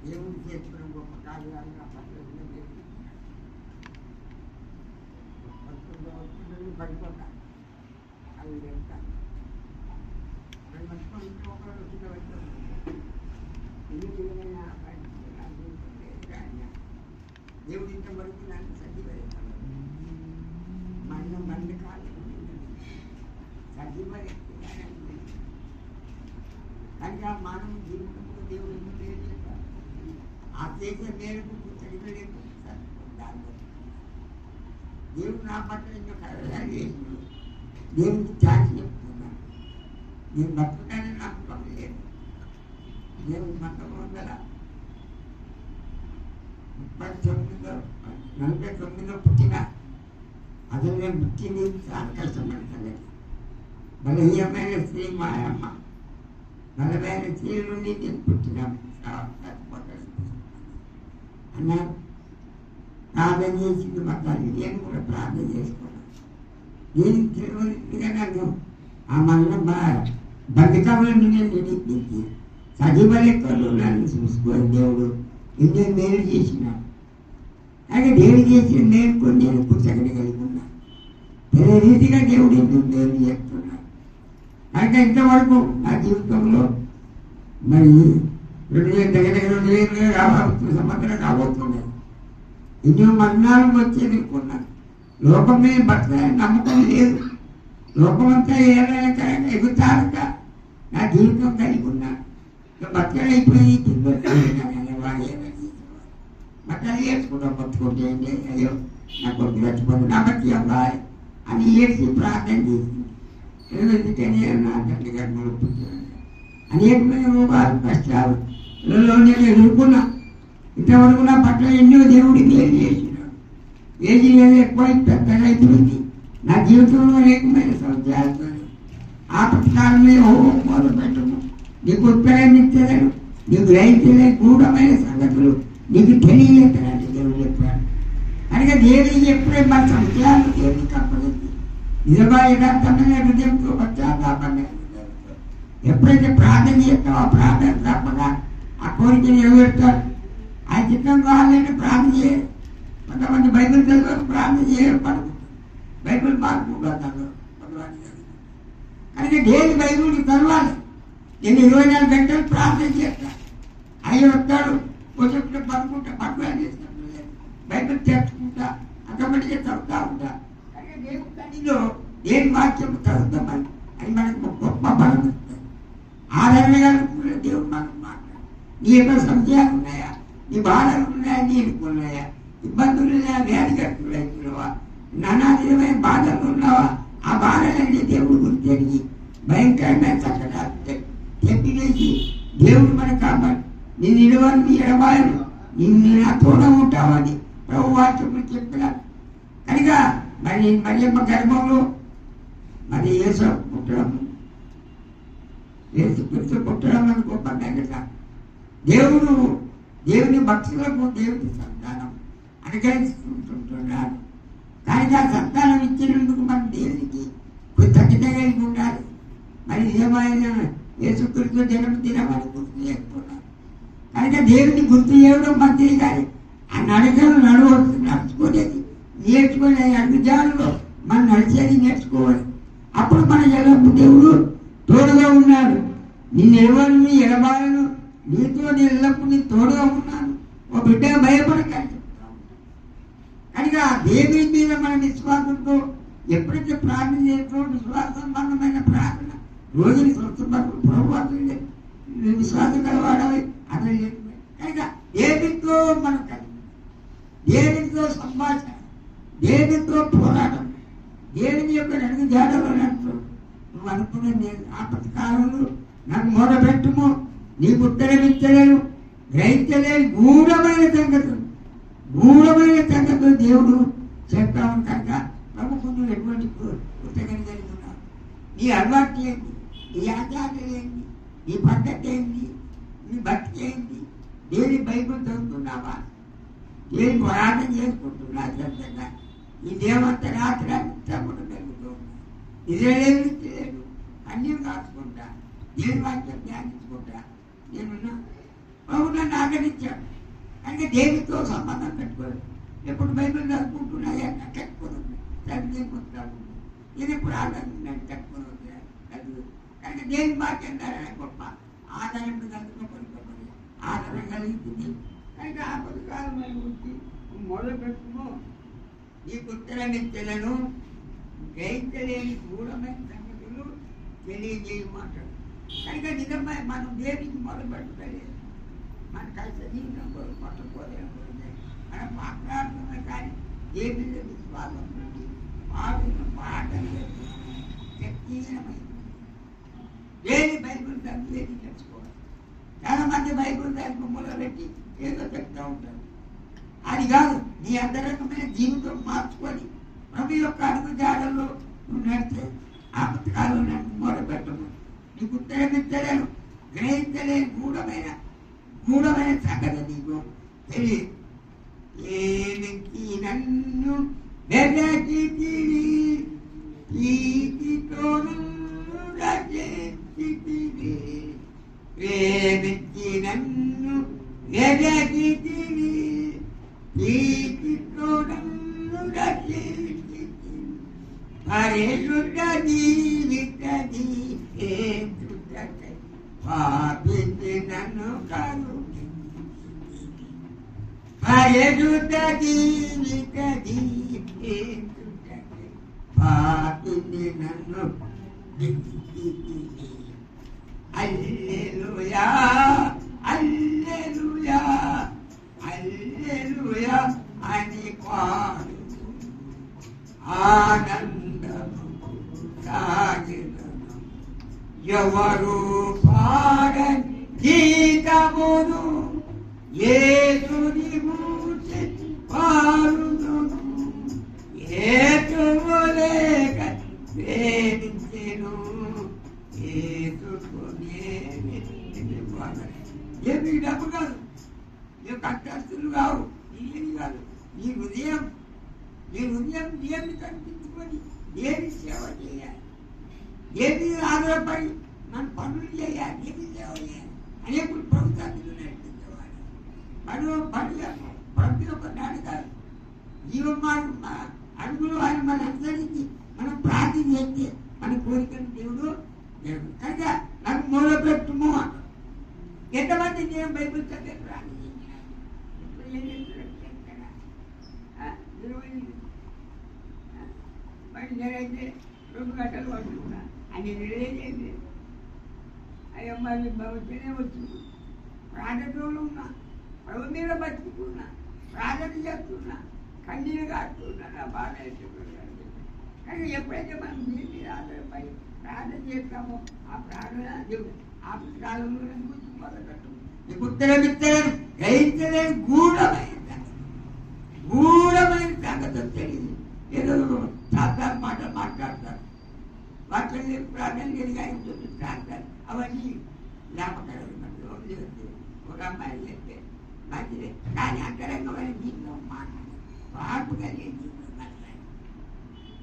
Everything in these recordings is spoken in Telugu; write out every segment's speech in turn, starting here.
దేవుడు చేసుకున్న గొప్ప కార్యాలు నా పట్ల పడిపోతాను అవి వెళ్తాను అది మంచుకొని ఇంట్లో ఒకరు వచ్చిన వెళ్తాను ఎన్నికైనా దేవుడి ఇంత వరకు నన్ను సజీవరేస్తాను మన మంది కాదు సజీవరేస్తాను కనుక మానవ జీవితంలో దేవుడు ఎందుకు చేస్తారు ఆ చేసే మేరకు సరిపడేది దేవుడు నా పట్ల ఇంకా కార్యాలు చేసిండు దేవుడికి ఛాన్స్ చెప్తున్నాను నేను బతుకుతానని నాకు పని దేవుడి 1949లో పుట్టిన అదే నేను పుట్టింది చాలా కష్టపడి సంగతి బలహీనమైన స్త్రీ మా అమ్మ బలమైన స్త్రీ నుండి నేను పుట్టిన అన్నారు ప్రార్థన చేసింది మా తల్లి నేను కూడా ప్రార్థన చేసుకున్నాను నేను తెలియదుగా నన్ను ఆ మళ్ళీ బతుకమ్మల నేను నిడిపించి సజీవ లెక్కలు నన్ను చూసుకోవాలి దేవుడు ఇండియా మేలు చేసినాడు అలాగే దేవుడు చేసిన నేను నేను పుస్తకని కలిగి ఉన్నాను వేరే రీతిగా దేవుడు ఎందుకు మేలు చేస్తున్నాడు కనుక ఇంతవరకు నా జీవితంలో మరి 2 సంవత్సరాలు రాబోతున్నాయి ఎన్నో మరణాలు వచ్చేది అనుకున్నాను లోకమే బతకాలని నమ్మకం లేదు లోకమంతా ఏదైనా ఎగుతారక నా జీవితం కలిగి ఉన్నాను బతకడైపోయి బట్టలు వేసుకుంటాం బతుకుంటే ఏంటి అయ్యో నా కొడుకు చచ్చిపోతుంది నా బట్టి అవ్వాలి అని ఏడ్చి ప్రార్థన చేసింది ఎందుకంటే నా తండ్రి గారు పుట్టినాను అనేకమైన రోగాలు కష్టాలు నేను ఎదుర్కొన్నా ఇంతవరకు నా పట్ల ఎన్నో దేవుడి మేలు చేసినాడు ఏది ఎక్కువ పెద్దగా అయిపోయింది నా జీవితంలో అనేకమైన సంవత్సరాలతో ఆ ప్రకారమే మొదలు పెట్టము నీకు ఉత్తరాన్నిచ్చలేను నీకు గ్రహించలే గూఢమైన సంగతులు నీకు తెలియలేకనంటే దేవుడు చెప్పాడు కనుక దేవుడికి ఎప్పుడే మన సంవత్సరాలు దేవుడికి అప్పగింది నిజమా యథార్థమైన హృదయంతో పశ్చాత్తాపంగా ఎప్పుడైతే ప్రార్థన చేస్తావో ఆ ప్రార్థన తప్పగా ఆ కోరికను నెరవేరుతాడు ఆ చిత్తం కావాలంటే ప్రార్థన చేయరు కొంతమంది బైబిల్ చదువు ప్రార్థన చేయరు పడుకుంటారు బైబిల్ మార్పుకుంటారు కనుక డైలీ బైబిల్కి చదవాలి నేను 24 గంటలు ప్రార్థన చేస్తాను అయ్యి వస్తాడు వచ్చేప్పుడు పడుకుంటా చేస్తాను బైబిల్ తెచ్చుకుంటా ఆటోమేటిక్గా చదువుతూ ఉంటా కనుక దేవుడి తల్లిలో దేని వాక్యం చదువుతామని అది మనకు గొప్ప బలం ఇస్తుంది ఆదరణగా దేవుడు మనకు మాట్లాడు నీ యొక్క సంశయాలు ఉన్నాయా నీ బాధలు ఉన్నాయా నీకు ఉన్నాయా ఇబ్బందులు ఉన్నాయా వ్యాధిగ్రస్తులైనవా నానావిధమైన బాధలు ఉన్నావా ఆ బాధలన్నీ దేవుడు గురించి భయంకరమైన సంకటాలు చెప్పివేసి దేవుడు మనకు కాపాడు నేను నిలవని నీ ఎడబాయను నిన్ను నా తోడ ఉంటావని ప్రభు వాక్యం చెప్పినాడు కనుక మరి మరియమ్మ గర్భంలో మరి యేసు పుట్టడం అని గొప్ప ఘనత దేవుని భక్తులకు దేవుని సంతానం అనుగ్రహిస్తుంటున్నాడు కానీ ఆ సంతానం ఇచ్చినందుకు మన దేవునికి కృతజ్ఞత కలిగి ఉండాలి మరి ఏమైనా యేసుక్రీస్తు జన్మదినమని గుర్తు చేసుకున్నాను కనుక దేవుని గుర్తు చేయడం మంచిది కానీ ఆ నడకలు నడుచుకోలేదు నేర్చుకునే అడుగుజాలలో మనం నడిచేది నేర్చుకోవాలి అప్పుడు మన ఎల్లప్పుడు దేవుడు తోడుగా ఉన్నాడు నిన్ను ఎవరిని ఎడబాలను నీతో నేను ఎల్లప్పుడు నీ తోడుగా ఉన్నాను ఓ బిడ్డగా భయపడకండి కనుక దేవుని మీద మన విశ్వాసంతో ఎప్పుడైతే ప్రార్థన చేస్తూ విశ్వాస సంబంధమైన ప్రార్థన రోజుని స్వస్థపడు ప్రభుత్వం విశ్వాసం కలవాడాలి అతను కనుక దేవునితో మనం కలిగి దేవునితో సంభాషణ దేవునితో పోరాటం దేవుని యొక్క నడుగు జాడలో నడుచు నువ్వు అనుకున్న నేను ఆపత్తి కాలంలో నాకు మొదపెట్టుము నీకు ఉత్తరమిచ్చలేను గ్రహించలేని గూఢమైన సంగతులు దేవుడు చెప్తాము కనుక ప్రభుత్వం నువ్వు ఎటువంటి పుస్తకం కలిగి ఉన్నావు నీ అలవాటు ఏంటి నీ ఆచారాలు ఏంటి నీ పద్ధతి ఏంటి నీ భక్తి ఏంటి దేవుని బైబిల్ చదువుతున్నావా దేవుని పోరాటం చేసుకుంటున్నా శ్రద్ధగా ఈ దేవంత రాత్రి అంతకుండా జరుగుతూ ఇదేలేదు అన్నీ కాచుకుంటా దేవుని వాక్యం ధ్యానించుకుంటా నేనున్నా ప్రభు నన్ను ఆదరించాడు. కనుక దేవునితో సంబంధం పెట్టుకోలేదు. ఎప్పుడు బైబిల్ చదువుకుంటున్నాయి అన్న కట్టుకోదు చదివేకుంటాడు. నేను ఎప్పుడు ఆదరణ కట్టుకోదు కనుక దేని వాక్యం ద్వారా గొప్ప ఆదరణ చదువుకోబడి ఆదరణ కలుగుతుంది. కనుక ఆ పథకాల గురించి మొదలు పెట్టుకో. నీకు ఉత్తరమిత్తలను గ్రహించలేని గూఢమైన సంగతులు తెలియజేయమంటాడు. కనుక నిజమై మనం దేనికి మొదలు పెట్టలేదు. మన కష్ట జీవితం పట్టుకోలేము. మనం మాట్లాడుతున్నాం కానీ దేని మీద విశ్వాసం నుండి పాడుతున్న పాటలు శక్తిహీనమైంది. దేని బైబుల్ చదివేది తెలుసుకోవాలి. చాలా మంది బైబుల్ చదువు మొదలుపెట్టి ఏదో చెప్తూ ఉంటారు. అది కాదు. నీ అంతరంగమైన జీవితం మార్చుకొని ప్రభు యొక్క అడుగుజాడల్లో నడితే ఆ పుస్తకాలు నన్ను మొదలుపెట్టము. నీకు ఉత్తరమిత్తలేను గ్రహించలేని గూఢమైన సంగతి నీకు తెలియదు. ఏమికి నన్ను వెదకితివి ప్రీతితోను రక్షించితివి. ఏమికి నన్ను వెదకితివి ప్రీతితోను రక్షించితివి. పరిశుద్ధ జీవితది హేతుడకై పాపిని నన్ను కరుణించు. పరిశుద్ధ జీవితది హేతుడకై పాపిని నన్ను రక్షించితివి. హల్లెలూయా హల్లెలూయా హల్లెలూయా అని పాడు. ఆనందము సాగిదను ఎవరు పాడని గీతమును యేసుని గూర్చి పాడుదును. యేసువు లేక ప్రేమించెను ఏమి డబ్బు కాదు, ఏ కట్టస్తులు కావు, ఏమి కాదు. నీ హృదయం దేవుని కనిపించుకొని దేని సేవ చేయాలి, దేని ఆధారపడి మన పనులు చేయాలి, దేని సేవ చేయాలి అనేప్పుడు ప్రభుత్వాన్ని నడిపించేవాడు. ప్రతి ఒక్క నాడు కాదు జీవమాను అడుగులు ఆయన మన అందరికీ మనం ప్రార్థన చేస్తే మన కోరికను దేవుడు కనుక నాకు మొదలుపెట్టుము అంటారు. ఎంతమంది నేను బైబిల్ చదివే ప్రార్థన మరి నేనైతే 2 గంటలు పడుతున్నా అని నిలలేదు. అయ్యో మరి భవిష్యనే వచ్చింది. ప్రార్థనలో ఉన్నా, ప్రభు మీద బతుకుతున్నా, ప్రార్థన చేస్తున్నా, కన్నీరు కాస్తున్నా, నా బాధ కానీ ఎప్పుడైతే మనం దీని మీద ఆధారపడి ప్రార్థన చేస్తామో ఆ ప్రార్థన దేవుడు ఆ పుస్తకాలను గురించి మొదలుపెట్టు. నీకు ఉత్తరమిత్తలను గ్రహించలేని గూఢమైన సంగతి తెలియదు. ఏదో శాస్త్రాలు మాట్లాడతారు, వాటిని ప్రార్థన కలిగి ప్రార్థన అవన్నీ లేపకలు ఒక అమ్మాయి చెప్తే మంచిదే. కానీ అంతరంగమైన జీవితం మార్పు కలిగే జీవితం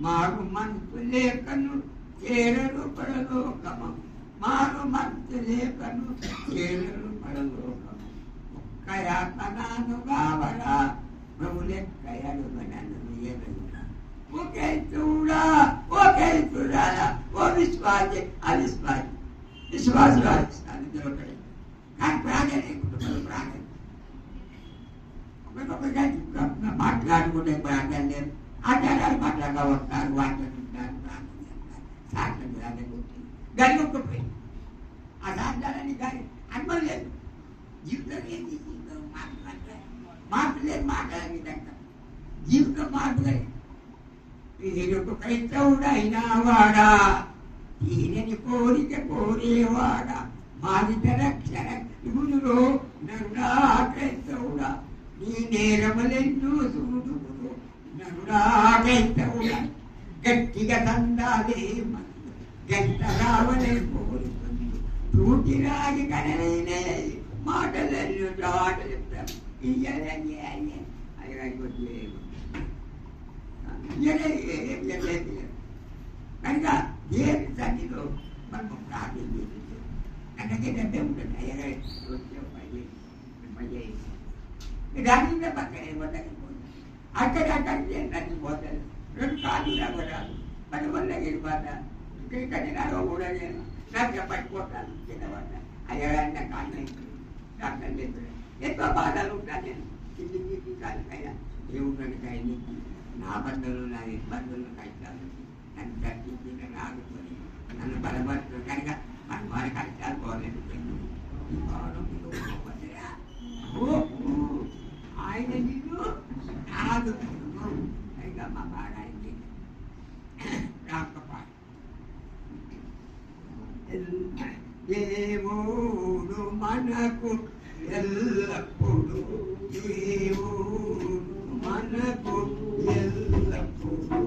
మారు మనసు లేఖను చేరలు పరలోకము. మారు మనసు లేఖను చేరలు పరలోకము. ఒక్కయాతనాను కావరా ప్రభు లెక్కయడు నన్ను ఎదురుగా. ఒకే చూడాలా ఓ విశ్వాసే అవిశ్వాసి విశ్వాసులు అవిశ్వాసం దొరకలేదు. కానీ ప్రాణం లేకుండా ప్రాణం ఒకరికొకరిగా మాట్లాడుకుంటే ప్రాణం లేదు. ఆచారాలు మాట్లాడగా వస్తారు, వాడుతుంటారు, ప్రార్థన చేస్తారు, సాక్షం గడిపోతుంది. ఆ సాధ్యాలని కానీ అనుభవం లేదు. జీవితం ఏంటి? జీవితం మార్పు లేదు. మాట్లాడని దగ్గర జీవితం మార్పు కలిగి ఈయనకు క్రైస్తవుడైనా వాడా, ఈయనని కోరిక కోరేవాడా, మాదిట రక్షణ ఇవులో నరుడా క్రైస్తవుడా, నీ నేరములెన్నో చూడుములు నరుడా క్రైస్తవుడా. గట్టిగా తందాలే గంట రావలే కోరుతుంది తూటిరాగి కనలైన మాటలను చాట చెప్తాం. ఇయ్యాలని అది కనుక దేని సన్నిలో మనం ప్రార్థన చేస్తుంది. అందుకే డబ్బే ఉంటుంది. దాని మీద పక్కన ఏమొద్దగిపోతుంది అక్కడికి నచ్చిపోతాడు 2 కాళ్ళు రాబడాలి మన వల్ల గెలిపాత ఇక్కడ కూడా నేను నాకు పడిపోతాను చిన్నవాడ అయ్యగారిన కాళ్ళు డాక్టర్ చెప్పాడు ఎంతో బాధలు ఉంటాను నేను కింది కాళ్ళకైనా దేవుడికైనా నా బంధువులు నా ఇబ్బందులు కష్టాలు నన్ను దర్శించి నన్ను ఆడుకొని నన్ను బలపడుతుంది కనుక మన వారి కష్టాలు పోలేదు ఆయన నిన్ను ఆదుకును ఇంకా మా బాడానికి రాకపోయి దేవుడు మనకు ఎల్లప్పుడు దేవుడు మనకు ఎల్లప్పుడు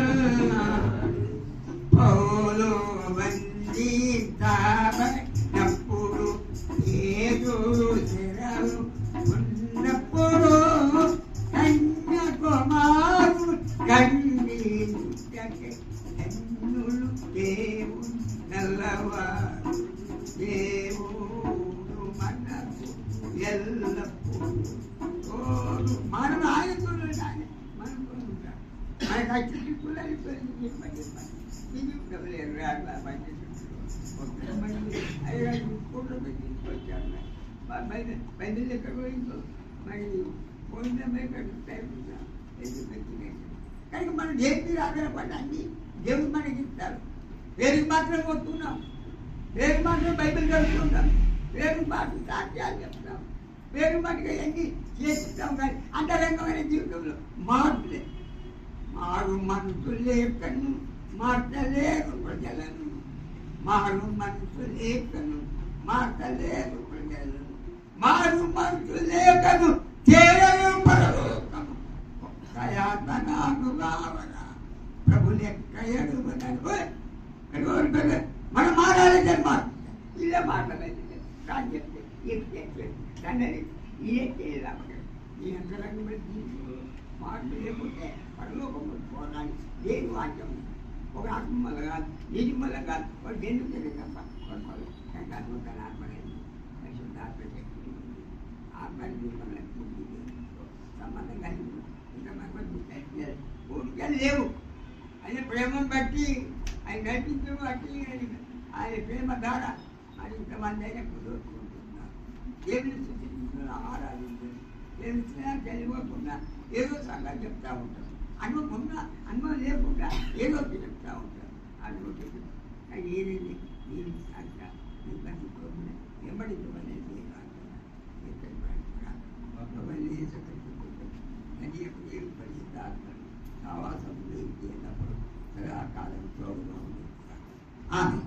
తోడుగానున్నాడు పౌలు మంది తాబడినప్పుడు ఏదో చెరలు ఉన్నప్పుడు కన్య కుమారు కన్నీరు కన్నులు దేవుడు నల్లవారు దేవుడు మనకు ఎల్లప్పుడు మనం ఆయనకులు మనం కొనుక్కుంటాం మనకు అచ్చి పిల్లలు లేరు రాట్లా మంచి కోట్లు తీసుకొచ్చారు బయలు ఎక్కడ పోయిందో మరి పోయిందే కనుక మనం దేని మీద ఆధారపడి అన్ని దేవుడు మనకి ఇస్తారు పేరుకి మాత్రం కొట్టుకున్నాం పేరుకి మాత్రం బైబిల్ చదువుకుంటాం పేరుకి మాత్రం సాక్ష్యాలు చెప్తాం పేరు మటుగా ఎన్ని చేస్తాం కానీ అంతరంగమైన జీవితంలో మార్పులే మారు మనసు లేకను మార్చలేరు ప్రజలను మారు మనసు లేకను మార్చలేరు ప్రజలను మారు మనసు లేకను చేరలు పరలోకము ఒక్కయాతనాను రావణ ప్రభు లెక్క ఎడుగునను మనం మారాలి జన్మ ఇలా మాటలేదు రాజ్యం ఏం చేయలేదు తండ్రి ఇదే చేయాలి ఈ అంతరంగమైన జీవితంలో మార్పు లేకపోతే పరలోకము పోవడానికి దేని వాక్యం ఒక ఆత్మ వల్ల కాదు నీటి వల్ల కాదు ఒక దేని తప్ప తన ఆత్మలేదు పరిశుద్ధాత్మ శక్తి ఆత్మని సంబంధం కలిగి ఇంతమంది ఊరికే లేవు ఆయన ప్రేమను బట్టి ఆయన నడిపించడం బట్టి ఆయన ప్రేమ ద్వారా అది ఇంతమంది అయినా కుదుర్చుకుంటున్నారు దేవుని సూచించుతున్నారు ఆరాధించారు తెలిసినా తెలియకుండా ఏదో సంగతి చెప్తా ఉంటారు అనుభవం లేకుండా ఏదో చెప్తా ఉంటారు అనుభవం ఏది నేను అంట వెంబడించమనేది పరిశుద్ధాత్మ ఆవాసం సదాకాలం తోడుగా ఉంది ఆమె